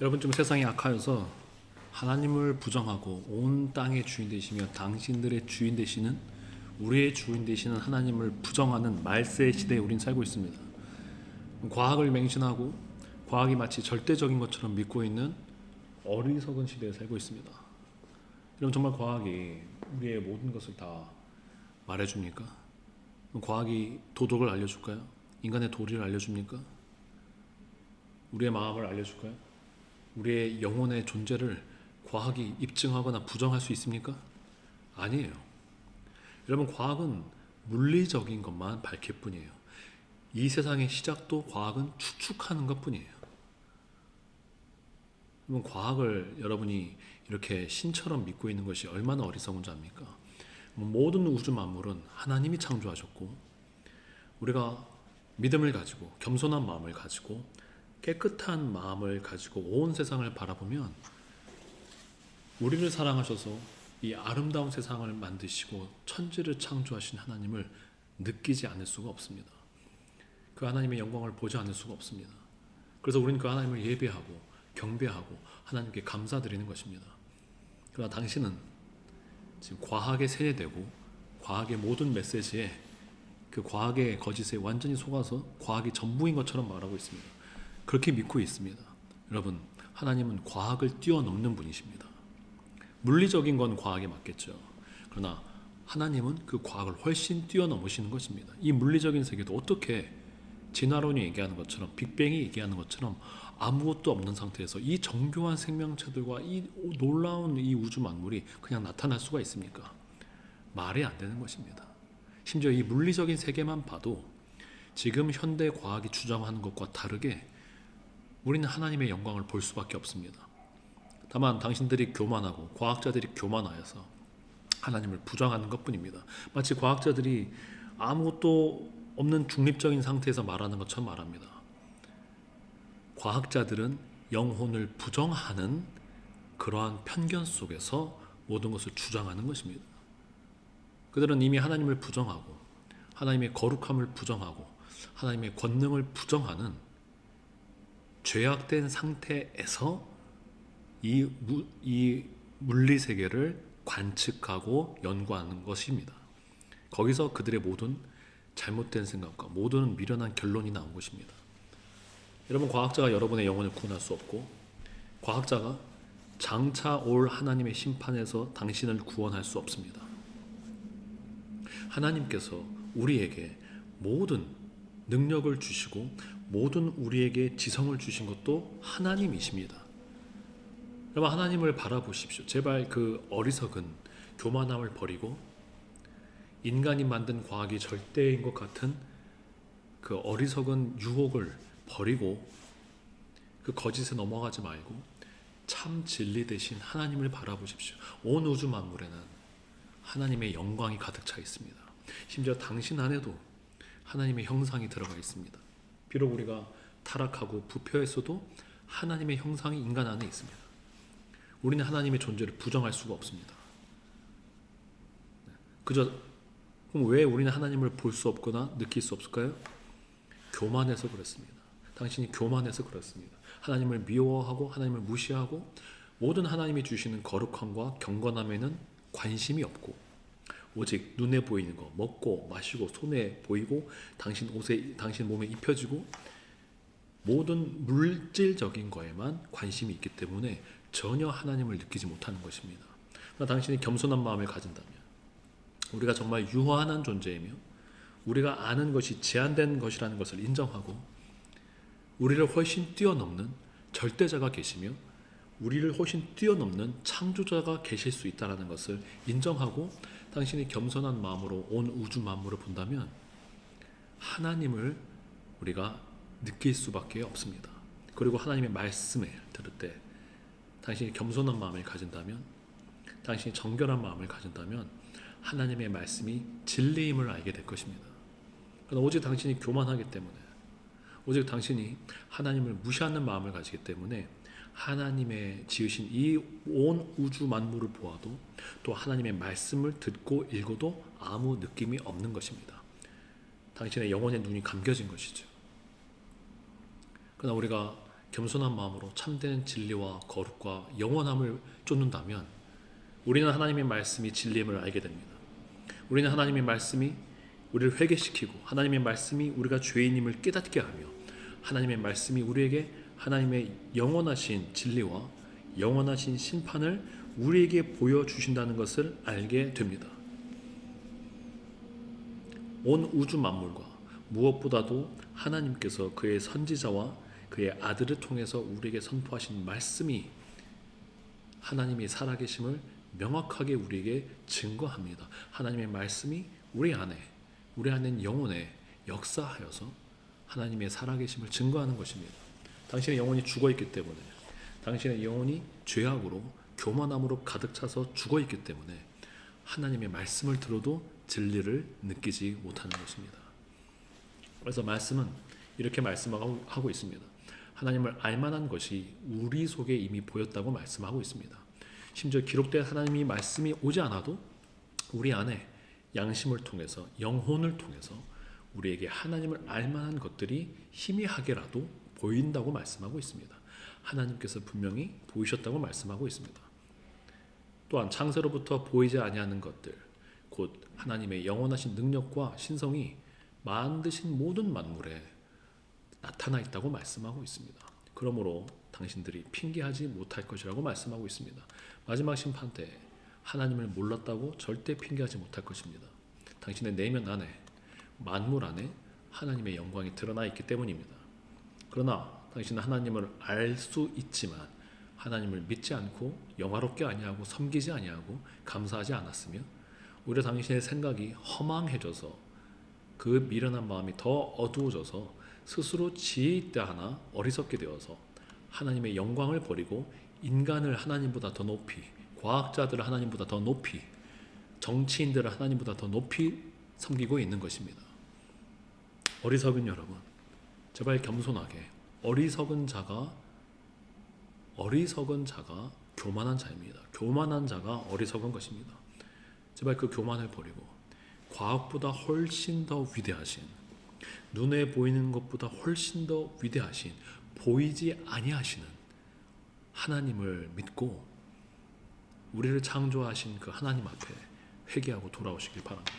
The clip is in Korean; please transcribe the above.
여러분, 좀 세상이 악하여서 하나님을 부정하고 온 땅의 주인 되시며 당신들의 주인 되시는, 우리의 주인 되시는 하나님을 부정하는 말세 시대에 우린 살고 있습니다. 과학을 맹신하고 과학이 마치 절대적인 것처럼 믿고 있는 어리석은 시대에 살고 있습니다. 여러분, 정말 과학이 우리의 모든 것을 다 말해줍니까? 과학이 도덕을 알려줄까요? 인간의 도리를 알려줍니까? 우리의 마음을 알려줄까요? 우리의 영혼의 존재를 과학이 입증하거나 부정할 수 있습니까? 아니에요. 여러분, 과학은 물리적인 것만 밝힐 뿐이에요. 이 세상의 시작도 과학은 추측하는 것 뿐이에요. 여러분, 과학을 여러분이 이렇게 신처럼 믿고 있는 것이 얼마나 어리석은 자입니까? 모든 우주 만물은 하나님이 창조하셨고, 우리가 믿음을 가지고 겸손한 마음을 가지고 깨끗한 마음을 가지고 온 세상을 바라보면 우리를 사랑하셔서 이 아름다운 세상을 만드시고 천지를 창조하신 하나님을 느끼지 않을 수가 없습니다. 그 하나님의 영광을 보지 않을 수가 없습니다. 그래서 우리는 그 하나님을 예배하고 경배하고 하나님께 감사드리는 것입니다. 그러나 당신은 지금 과학에 세뇌되고 과학의 모든 메시지에, 그 과학의 거짓에 완전히 속아서 과학이 전부인 것처럼 말하고 있습니다. 그렇게 믿고 있습니다. 여러분, 하나님은 과학을 뛰어넘는 분이십니다. 물리적인 건 과학에 맞겠죠. 그러나 하나님은 그 과학을 훨씬 뛰어넘으시는 것입니다. 이 물리적인 세계도 어떻게 진화론이 얘기하는 것처럼, 빅뱅이 얘기하는 것처럼 아무것도 없는 상태에서 이 정교한 생명체들과 이 놀라운 이 우주 만물이 그냥 나타날 수가 있습니까? 말이 안 되는 것입니다. 심지어 이 물리적인 세계만 봐도 지금 현대 과학이 주장하는 것과 다르게 우리는 하나님의 영광을 볼 수밖에 없습니다. 다만 당신들이 교만하고 과학자들이 교만하여서 하나님을 부정하는 것뿐입니다. 마치 과학자들이 아무것도 없는 중립적인 상태에서 말하는 것처럼 말합니다. 과학자들은 영혼을 부정하는 그러한 편견 속에서 모든 것을 주장하는 것입니다. 그들은 이미 하나님을 부정하고 하나님의 거룩함을 부정하고 하나님의 권능을 부정하는 죄악된 상태에서 이 물리 세계를 관측하고 연구하는 것입니다. 거기서 그들의 모든 잘못된 생각과 모든 미련한 결론이 나온 것입니다. 여러분, 과학자가 여러분의 영혼을 구원할 수 없고, 과학자가 장차 올 하나님의 심판에서 당신을 구원할 수 없습니다. 하나님께서 우리에게 모든 능력을 주시고 모든 우리에게 지성을 주신 것도 하나님이십니다. 여러분, 하나님을 바라보십시오. 제발 그 어리석은 교만함을 버리고 인간이 만든 과학이 절대인 것 같은 그 어리석은 유혹을 버리고 그 거짓에 넘어가지 말고 참 진리 되신 하나님을 바라보십시오. 온 우주 만물에는 하나님의 영광이 가득 차 있습니다. 심지어 당신 안에도 하나님의 형상이 들어가 있습니다. 비록 우리가 타락하고 부패했어도 하나님의 형상이 인간 안에 있습니다. 우리는 하나님의 존재를 부정할 수가 없습니다. 그럼 왜 우리는 하나님을 볼 수 없거나 느낄 수 없을까요? 교만해서 그렇습니다. 당신이 교만해서 그렇습니다. 하나님을 미워하고 하나님을 무시하고 모든 하나님이 주시는 거룩함과 경건함에는 관심이 없고 오직 눈에 보이는 거, 먹고 마시고 손에 보이고 당신 옷에, 당신 몸에 입혀지고 모든 물질적인 거에만 관심이 있기 때문에 전혀 하나님을 느끼지 못하는 것입니다. 그러나 당신이 겸손한 마음을 가진다면, 우리가 정말 유한한 존재이며 우리가 아는 것이 제한된 것이라는 것을 인정하고 우리를 훨씬 뛰어넘는 절대자가 계시며 우리를 훨씬 뛰어넘는 창조자가 계실 수 있다는 것을 인정하고 당신이 겸손한 마음으로 온 우주 만물을 본다면 하나님을 우리가 느낄 수밖에 없습니다. 그리고 하나님의 말씀을 들을 때 당신이 겸손한 마음을 가진다면, 당신이 정결한 마음을 가진다면 하나님의 말씀이 진리임을 알게 될 것입니다. 그러나 오직 당신이 교만하기 때문에, 오직 당신이 하나님을 무시하는 마음을 가지기 때문에 하나님의 지으신 이 온 우주 만물을 보아도 또 하나님의 말씀을 듣고 읽어도 아무 느낌이 없는 것입니다. 당신의 영혼의 눈이 감겨진 것이죠. 그러나 우리가 겸손한 마음으로 참된 진리와 거룩과 영원함을 쫓는다면 우리는 하나님의 말씀이 진리임을 알게 됩니다. 우리는 하나님의 말씀이 우리를 회개시키고 하나님의 말씀이 우리가 죄인임을 깨닫게 하며 하나님의 말씀이 우리에게 하나님의 영원하신 진리와 영원하신 심판을 우리에게 보여주신다는 것을 알게 됩니다. 온 우주 만물과 무엇보다도 하나님께서 그의 선지자와 그의 아들을 통해서 우리에게 선포하신 말씀이 하나님이 살아계심을 명확하게 우리에게 증거합니다. 하나님의 말씀이 우리 안에 영혼에 역사하여서 하나님의 살아계심을 증거하는 것입니다. 당신의 영혼이 죽어있기 때문에, 당신의 영혼이 죄악으로 교만함으로 가득 차서 죽어있기 때문에 하나님의 말씀을 들어도 진리를 느끼지 못하는 것입니다. 그래서 말씀은 이렇게 말씀하고 있습니다. 하나님을 알만한 것이 우리 속에 이미 보였다고 말씀하고 있습니다. 심지어 기록된 하나님의 말씀이 오지 않아도 우리 안에 양심을 통해서 영혼을 통해서 우리에게 하나님을 알만한 것들이 희미하게라도 보인다고 말씀하고 있습니다. 하나님께서 분명히 보이셨다고 말씀하고 있습니다. 또한 창세로부터 보이지 아니하는 것들 곧 하나님의 영원하신 능력과 신성이 만드신 모든 만물에 나타나 있다고 말씀하고 있습니다. 그러므로 당신들이 핑계하지 못할 것이라고 말씀하고 있습니다. 마지막 심판 때 하나님을 몰랐다고 절대 핑계하지 못할 것입니다. 당신의 내면 안에 만물 안에 하나님의 영광이 드러나 있기 때문입니다. 그러나 당신은 하나님을 알 수 있지만 하나님을 믿지 않고 영화롭게 아니하고 섬기지 아니하고 감사하지 않았으며 오히려 당신의 생각이 허망해져서 그 미련한 마음이 더 어두워져서 스스로 지혜 있다 하나 어리석게 되어서 하나님의 영광을 버리고 인간을 하나님보다 더 높이, 과학자들을 하나님보다 더 높이, 정치인들을 하나님보다 더 높이 섬기고 있는 것입니다. 어리석은 여러분, 제발 겸손하게 어리석은 자가 교만한 자입니다. 교만한 자가 어리석은 것입니다. 제발 그 교만을 버리고 과학보다 훨씬 더 위대하신, 눈에 보이는 것보다 훨씬 더 위대하신, 보이지 아니하시는 하나님을 믿고 우리를 창조하신 그 하나님 앞에 회개하고 돌아오시길 바랍니다.